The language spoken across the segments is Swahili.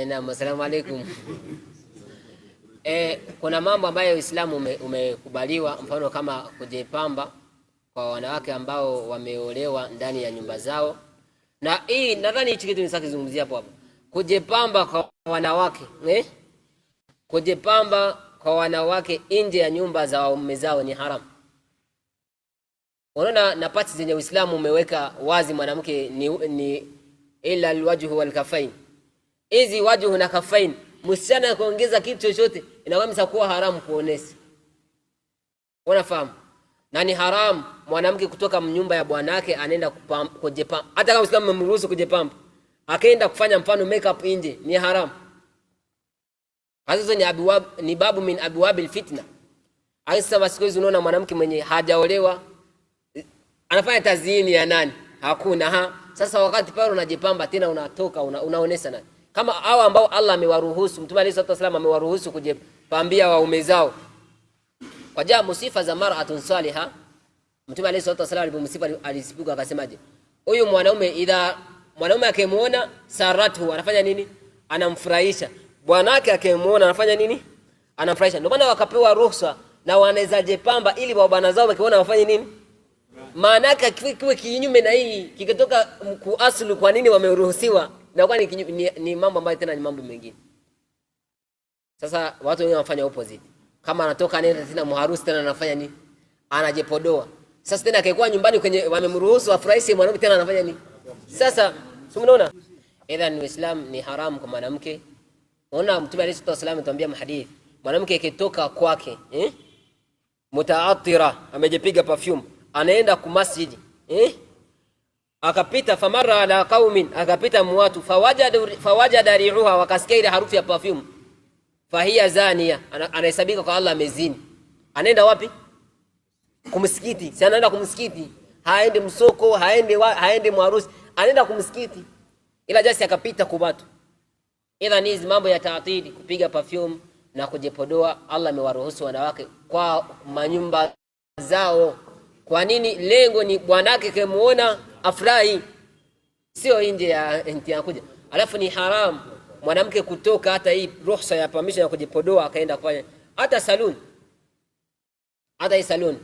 Naam, asalamu alaykum. Kuna mambo ambayo Uislamu umekubaliwa, mfano kama kujipamba kwa wanawake ambao wameolewa ndani ya nyumba zao. Na hii nadhani hichi kitu nisakizungumzia hapo. Kujipamba kwa wanawake, kujipamba kwa wanawake nje ya nyumba za waume zao ni haram. Unaona napati zenye Uislamu umeweka wazi mwanamke ni ila alwajhu wal kafain. Hizi wajhu na kafain, msichana kuongeza kitu chochote inaweza kuwa haramu kuonesa. Unafahamu? Na ni haram mwanamke kutoka nyumba ya bwanake anaenda kujipamba. Hata kama Uislamu umemruhusu kujipamba, akaenda kufanya mfano makeup nje, ni haram. Hizo ni babu min abwabil fitna. Aisa siku hizi unaona mwanamke mwenye hajaolewa anafanya tazini ya nani? Hakuna. Sasa wakati pale unajipamba tena unatoka unaonesa nani? Kama hao ambao Allah amewaruhusu, Mtume Ali sallallahu alayhi wasallam amewaruhusu kujipambia waume zao. Kwa jamu sifa za mar'atun salihah, Mtume Ali sallallahu alayhi wasallam alipomsifa alisipuka akasemaje? Huyu mwanaume akimuona saratu anafanya nini? Anamfurahisha. Bwanake akimuona anafanya nini? Anamfurahisha. Ndio maana wakapewa ruhusa na wanaweza jipamba ili bwana zao wakiona wafanye nini? Maana yake kiwe kinyume na hii kikitoka kuaslu, kwa nini wameruhusiwa? Na kwa ni mambo ambayo tena ni mambo mengine. Sasa watu wengi wanafanya opposite. Kama anatoka anaenda tena muharusi tena anafanya nini? Anajipodoa. Sasa tena akaikuwa nyumbani kwenye wamemruhusu afurahishe mwanamke tena anafanya nini? Sasa si unaona? Idhan Uislamu ni haram kwa mwanamke. Unaona Mtume Ali sallallahu alayhi wasallam anatuambia mhadith, mwanamke akitoka kwake, mutaattira, amejipiga perfume, anaenda ku masjid, akapita famara ala qaumin, akapita mwatu fawajada ri'uha, wakasikia ile harufu ya perfume, fahiya zania, anahesabika kwa Allah amezini. Anaenda wapi? Kumsikiti. Si anaenda kumsikiti, haendi msoko, haendi mwarusi, anaenda kumsikiti. Ila jasi akapita kubatu. Ila hizi mambo ya taatili, kupiga perfume na kujipodoa, Allah amewaruhusu wanawake kwa manyumba zao. Kwa nini? Lengo ni bwanake kemuona afurahi, sio nje ya kuja. Alafu ni haram mwanamke kutoka hata hii ruhusa ya permission ya kujipodoa akaenda kufanya hata saluni. Hata hii saluni,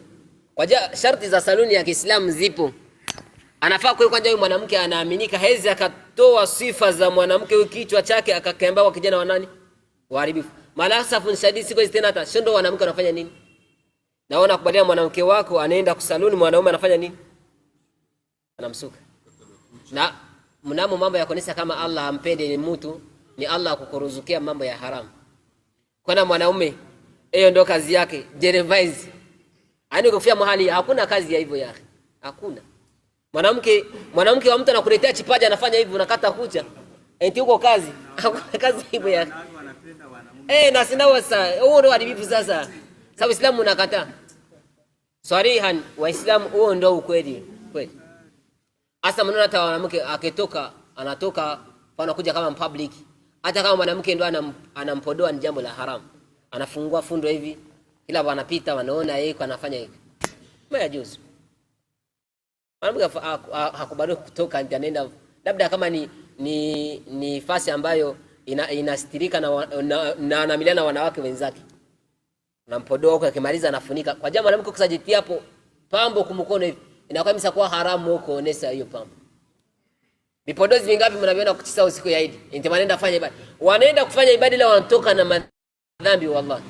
kwa sharti za saluni ya Kiislamu zipo. Anafaa kwa kwanza huyu mwanamke anaaminika, hezi akatoa sifa za mwanamke huyu kichwa chake akakemba kwa kijana wa nani? Waharibifu. Malasafu shadidi siku hizi tena hata shondo wanamke anafanya nini? Naona kubalia mwanamke wako anaenda kusaluni, mwanaume anafanya nini? Anamsuka. Na mnamo mambo ya kanisa kama Allah ampende ni mtu, ni Allah kukuruzukia mambo ya haramu. Kwa mwanaume hiyo ndio kazi yake, jerevise. Yaani ukifia mahali hakuna kazi ya hivyo yake. Hakuna. Mwanamke wa mtu anakuletea chipaja anafanya hivyo, unakata kucha. Eti uko kazi. Hakuna kazi hivyo yake. Na sina wasa. Huo ndio hadibifu sasa. Sababu Uislamu unakataa. Sarihan Waislamu, huo ndio ukweli. Kweli. Hasa mnaona hata mwanamke akitoka anatoka anakuja kama public. Hata kama mwanamke ndio anampodoa ni jambo la haram. Anafungua fundo hivi, kila wanapita wanaona yeye anafanya hivi. Mbaya juzu. Mwanamke hakubaliwi kutoka nje, anaenda labda kama ni fasi ambayo inastirika na anamiliana wanawake wenzake. Nampodoa huko akimaliza anafunika. Kwa jamaa mwanamke kusajitia hapo pambo kumkono hivi, inakuwa imeshakuwa haramu huko kuonesha hiyo pambo. Vipodozi vingapi mnaviona kuchisa usiku ya Eid? Ndio wanaenda kufanya ibada. Wanaenda kufanya ibada ile wanatoka na madhambi wallahi.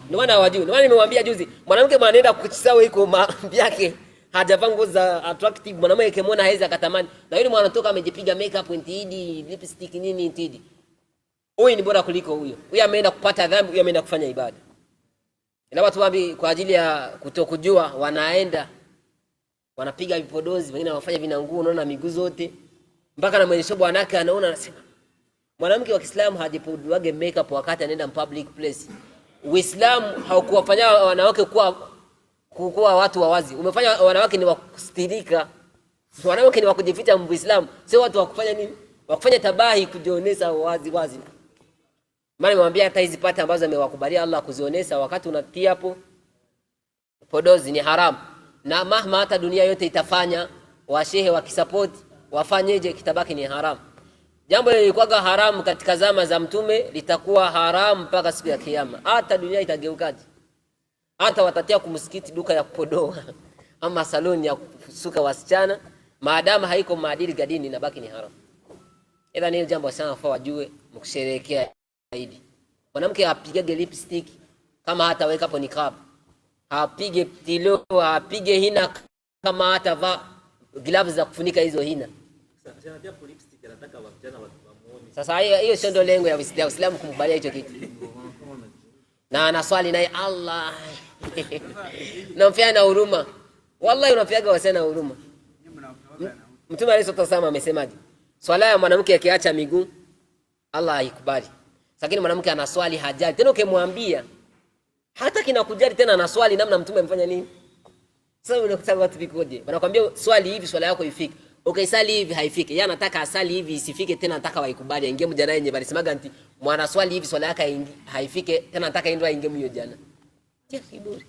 Ndio maana hawajui. Ndio maana nimemwambia juzi, mwanamke anaenda kuchisa huko mambi yake, hajavaa nguo za attractive, mwanamke kemona hawezi akatamani. Na yule mwanatoka amejipiga makeup ntidi, lipstick nini ntidi. Huyu ni bora kuliko huyo. Huyu ameenda kupata dhambi, huyu ameenda kufanya ibada. Ila watu wapi kwa ajili ya kutokujua wanaenda wanapiga vipodozi, wengine wanafanya vinanguo, unaona miguu zote. Mpaka na mwenye shobo wanake anaona anasema, mwanamke wa Kiislamu hajipodoage makeup wakati anaenda public place. Uislamu haukuwafanya wanawake kuwa watu wa wazi. Umefanya wanawake ni wakustirika. Wanawake ni wakujificha Muislamu. Sio watu wakufanya nini? Wakufanya tabahi, kujionesa wazi. Maana nimwambia hata hizi pata ambazo amewakubalia Allah kuzionesa wakati unatia hapo podozi ni haram. Na mahma hata dunia yote itafanya, washehe wakisupport wafanyeje, kitabaki ni haram. Jambo lilikuwa haramu katika zama za Mtume litakuwa haramu mpaka siku ya Kiyama. Hata dunia itageukaje? Hata watatia kumsikiti duka ya kupodoa ama saloni ya kusuka wasichana, maadamu haiko maadili gadini na baki ni haramu. Ila ni jambo sana fa wajue mkusherehekea Eid. Mwanamke apige lipstick kama hata weka hapo niqab. Apige tilo, apige hina kama hata va gloves za kufunika hizo hina. Sasa hiyo sio ndio lengo ya Uislamu kumkubalia hicho kitu. Na anaswali naye Allah. Namfia huruma. Wallahi unafiaga wasena huruma. Mtume alisotosama amesemaje? Swala ya mwanamke akiacha miguu Allah haikubali. Lakini mwanamke anaswali hajali. Tena ukimwambia hata kinakujali tena anaswali namna Mtume amefanya nini? Sasa unakutaka watu vikoje? Wanakuambia swali hivi swala yako ifike. Ukaisali hivi haifiki. Yeye anataka asali hivi isifike tena anataka waikubali. Aingie mjana yenye balisemaga anti mwana swali hivi swala yake haifike tena anataka aende aingie mjana. Tia kiburi.